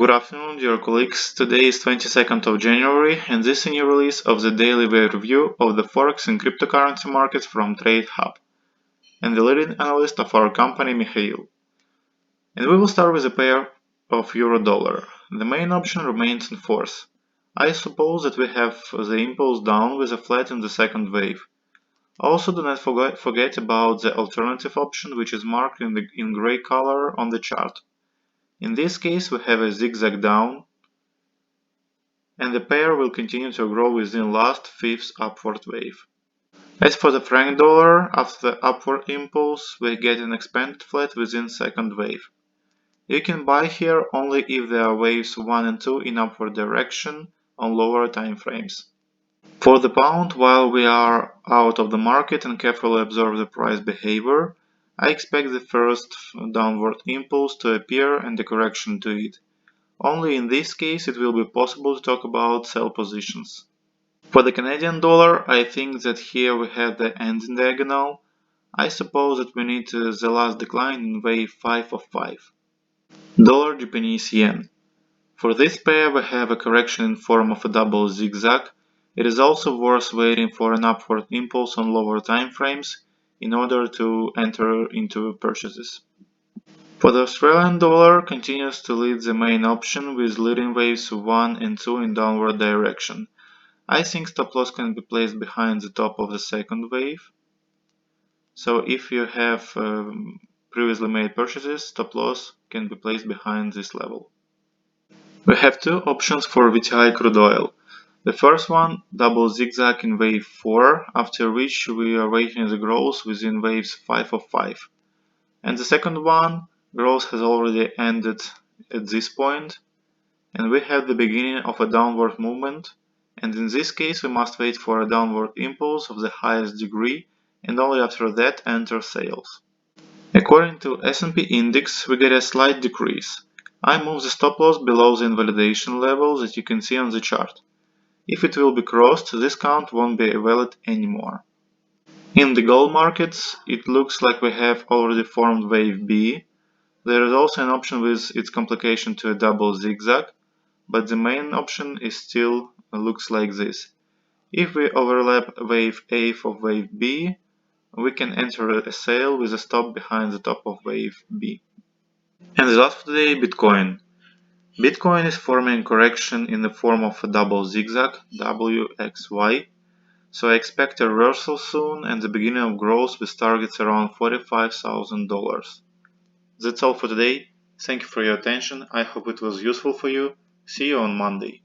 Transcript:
Good afternoon, dear colleagues. Today is 22nd of January, and this is a new release of the daily review of the Forex and cryptocurrency markets from TradeHub, and the leading analyst of our company, Mikhail. And we will start with a pair of euro-dollar. The main option remains in force. I suppose that we have the impulse down with a flat in the second wave. Also, do not forget about the alternative option, which is marked in gray color on the chart. In this case, we have a zigzag down, and the pair will continue to grow within last fifth upward wave. As for the franc dollar, after the upward impulse, we get an expanded flat within second wave. You can buy here only if there are waves 1 and 2 in upward direction on lower time frames. For the pound, while we are out of the market and carefully observe the price behavior, I expect the first downward impulse to appear and a correction to it. Only in this case it will be possible to talk about sell positions. For the Canadian dollar, I think that here we have the ending diagonal. I suppose that we need the last decline in wave 5 of 5. Dollar Japanese yen. For this pair we have a correction in form of a double zigzag. It is also worth waiting for an upward impulse on lower time frames in order to enter into purchases. For the Australian dollar continues to lead the main option with leading waves 1 and 2 in downward direction. I think stop loss can be placed behind the top of the second wave. So if you have previously made purchases, stop loss can be placed behind this level. We have two options for WTI crude oil. The first one, double zigzag in wave 4, after which we are waiting the growth within waves 5 of 5. And the second one, growth has already ended at this point, and we have the beginning of a downward movement, and in this case we must wait for a downward impulse of the highest degree and only after that enter sales. According to S&P index, we get a slight decrease. I move the stop loss below the invalidation level that you can see on the chart. If it will be crossed, this count won't be valid anymore. In the gold markets, it looks like we have already formed wave B. There is also an option with its complication to a double zigzag, but the main option is still looks like this. If we overlap wave A of wave B, we can enter a sale with a stop behind the top of wave B. And the last for today, Bitcoin. Bitcoin is forming correction in the form of a double zigzag, WXY. So I expect a reversal soon and the beginning of growth with targets around $45,000. That's all for today. Thank you for your attention. I hope it was useful for you. See you on Monday.